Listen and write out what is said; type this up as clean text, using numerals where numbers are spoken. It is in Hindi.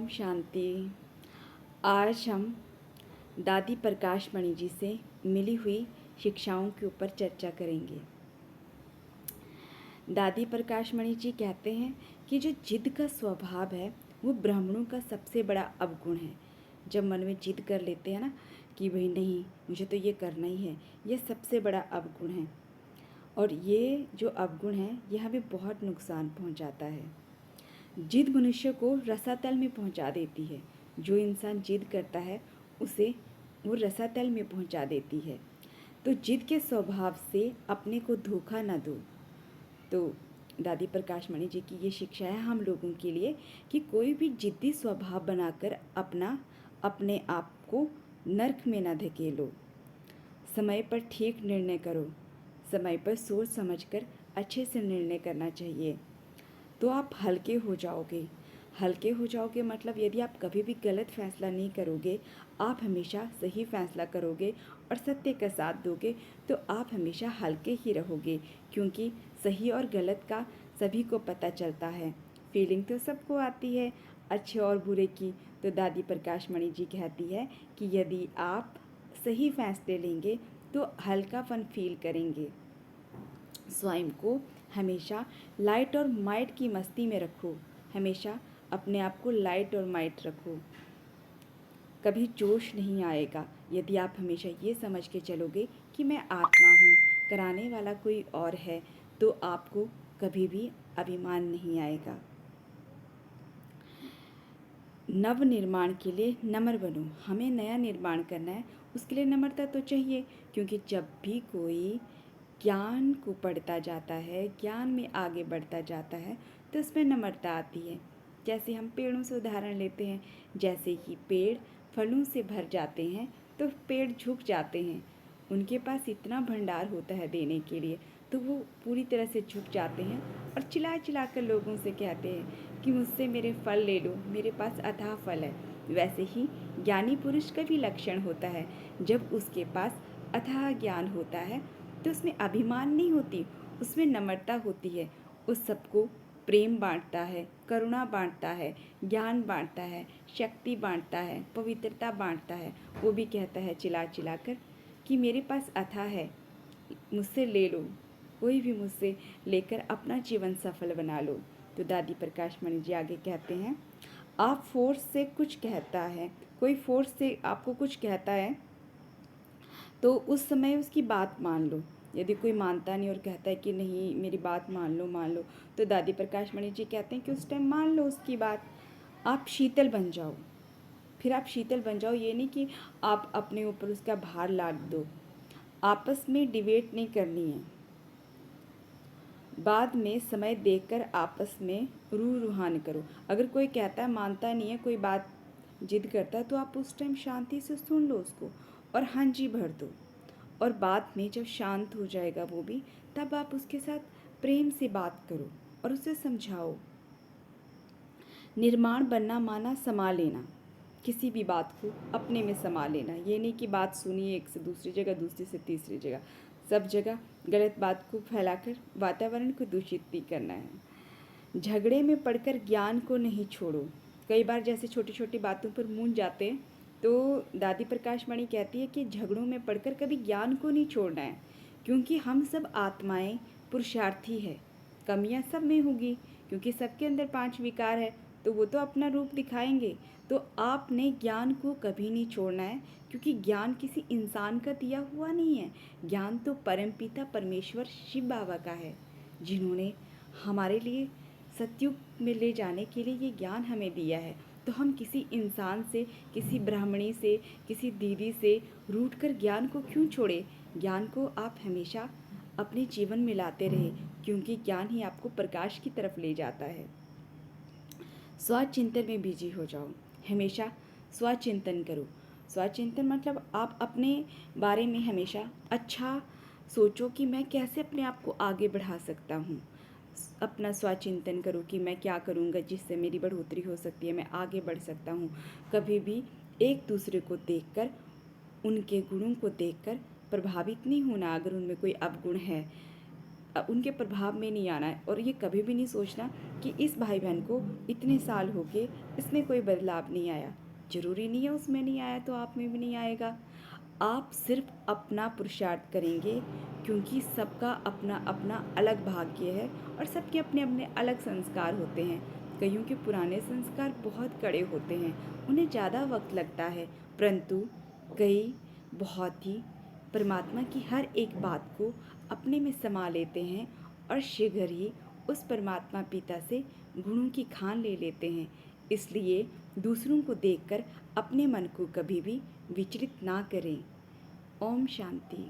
ओम शांति। आज हम दादी प्रकाश मणि जी से मिली हुई शिक्षाओं के ऊपर चर्चा करेंगे। दादी प्रकाश मणि जी कहते हैं कि जो जिद का स्वभाव है वो ब्राह्मणों का सबसे बड़ा अवगुण है। जब मन में जिद कर लेते हैं ना कि भाई नहीं, मुझे तो ये करना ही है, ये सबसे बड़ा अवगुण है। और ये जो अवगुण है ये हमें बहुत नुकसान पहुंचाता है। जिद मनुष्य को रसातल में पहुंचा देती है। जो इंसान जिद करता है उसे वो रसातल में पहुंचा देती है। तो जिद के स्वभाव से अपने को धोखा न दो। तो दादी प्रकाश मणि जी की ये शिक्षा है हम लोगों के लिए कि कोई भी जिद्दी स्वभाव बनाकर अपने आप को नर्क में न धकेलो। समय पर ठीक निर्णय करो। समय पर सोच समझकर अच्छे से निर्णय करना चाहिए, तो आप हल्के हो जाओगे। हल्के हो जाओगे मतलब यदि आप कभी भी गलत फैसला नहीं करोगे, आप हमेशा सही फैसला करोगे और सत्य का साथ दोगे, तो आप हमेशा हल्के ही रहोगे। क्योंकि सही और गलत का सभी को पता चलता है। फीलिंग तो सबको आती है अच्छे और बुरे की। तो दादी प्रकाश मणि जी कहती है कि यदि आप सही फैसले लेंगे तो हल्कापन फील करेंगे। स्वयं को हमेशा लाइट और माइट की मस्ती में रखो। हमेशा अपने आप को लाइट और माइट रखो। कभी जोश नहीं आएगा यदि आप हमेशा ये समझ के चलोगे कि मैं आत्मा हूँ, कराने वाला कोई और है, तो आपको कभी भी अभिमान नहीं आएगा। नव निर्माण के लिए नम्र बनो। हमें नया निर्माण करना है, उसके लिए नम्रता तो चाहिए। क्योंकि जब भी कोई ज्ञान को पढ़ता जाता है, ज्ञान में आगे बढ़ता जाता है, तो उसमें नम्रता आती है। जैसे हम पेड़ों से उदाहरण लेते हैं, जैसे ही पेड़ फलों से भर जाते हैं तो पेड़ झुक जाते हैं। उनके पास इतना भंडार होता है देने के लिए, तो वो पूरी तरह से झुक जाते हैं और चिल्ला चिल्ला कर लोगों से कहते हैं कि मुझसे मेरे फल ले लो, मेरे पास अथाह फल है। वैसे ही ज्ञानी पुरुष का भी लक्षण होता है। जब उसके पास अथाह ज्ञान होता है तो उसमें अभिमान नहीं होती, उसमें नम्रता होती है। उस सबको प्रेम बांटता है, करुणा बांटता है, ज्ञान बांटता है, शक्ति बांटता है, पवित्रता बांटता है। वो भी कहता है चिल्ला चिल्ला कर कि मेरे पास अथाह है, मुझसे ले लो। कोई भी मुझसे लेकर अपना जीवन सफल बना लो। तो दादी प्रकाश मणि जी आगे कहते हैं, आप फोर्स से कुछ कहता है, कोई फोर्स से आपको कुछ कहता है तो उस समय उसकी बात मान लो। यदि कोई मानता नहीं और कहता है कि नहीं मेरी बात मान लो, तो दादी प्रकाश मणि जी कहते हैं कि उस टाइम मान लो उसकी बात। आप शीतल बन जाओ। फिर आप शीतल बन जाओ, ये नहीं कि आप अपने ऊपर उसका भार लाद दो। आपस में डिबेट नहीं करनी है। बाद में समय देखकर आपस में रूहान करो। अगर कोई कहता है मानता नहीं है, कोई बात जिद करता है, तो आप उस टाइम शांति से सुन लो उसको और हाँ जी भर दो। और बाद में जब शांत हो जाएगा वो भी, तब आप उसके साथ प्रेम से बात करो और उसे समझाओ। निर्माण बनना माना समा लेना। किसी भी बात को अपने में समा लेना। ये नहीं कि बात सुनी एक से दूसरी जगह, दूसरी से तीसरी जगह, सब जगह गलत बात को फैलाकर वातावरण को दूषित नहीं करना है। झगड़े में पड़कर ज्ञान को नहीं छोड़ो। कई बार जैसे छोटी छोटी बातों पर मूंझ जाते हैं, तो दादी प्रकाश मणि कहती है कि झगड़ों में पड़कर कभी ज्ञान को नहीं छोड़ना है। क्योंकि हम सब आत्माएं पुरुषार्थी है। कमियां सब में होगी क्योंकि सबके अंदर 5 विकार है, तो वो तो अपना रूप दिखाएंगे। तो आपने ज्ञान को कभी नहीं छोड़ना है, क्योंकि ज्ञान किसी इंसान का दिया हुआ नहीं है। ज्ञान तो परमपिता परमेश्वर शिव बाबा का है, जिन्होंने हमारे लिए सतयुग में ले जाने के लिए ये ज्ञान हमें दिया है। तो हम किसी इंसान से, किसी ब्राह्मणी से, किसी दीदी से रूठ कर ज्ञान को क्यों छोड़े। ज्ञान को आप हमेशा अपने जीवन में लाते रहे, क्योंकि ज्ञान ही आपको प्रकाश की तरफ ले जाता है। स्वचिंतन में बिजी हो जाओ। हमेशा स्वचिंतन करो। स्वचिंतन मतलब आप अपने बारे में हमेशा अच्छा सोचो कि मैं कैसे अपने आप को आगे बढ़ा सकता हूँ। अपना स्वचिंतन करो कि मैं क्या करूँगा जिससे मेरी बढ़ोतरी हो सकती है, मैं आगे बढ़ सकता हूँ। कभी भी एक दूसरे को देखकर, उनके गुणों को देखकर प्रभावित नहीं होना। अगर उनमें कोई अवगुण है उनके प्रभाव में नहीं आना है और ये कभी भी नहीं सोचना कि इस भाई बहन को इतने साल हो गए, इसमें कोई बदलाव नहीं आया। ज़रूरी नहीं है उसमें नहीं आया तो आप में भी नहीं आएगा। आप सिर्फ अपना पुरुषार्थ करेंगे, क्योंकि सबका अपना अपना अलग भाग्य है और सबके अपने अपने अलग संस्कार होते हैं। कईयों के पुराने संस्कार बहुत कड़े होते हैं, उन्हें ज़्यादा वक्त लगता है, परंतु कई बहुत ही परमात्मा की हर एक बात को अपने में समा लेते हैं और शीघ्र ही उस परमात्मा पिता से गुणों की खान ले लेते हैं। इसलिए दूसरों को देखकर अपने मन को कभी भी विचलित ना करें। ओम शांति।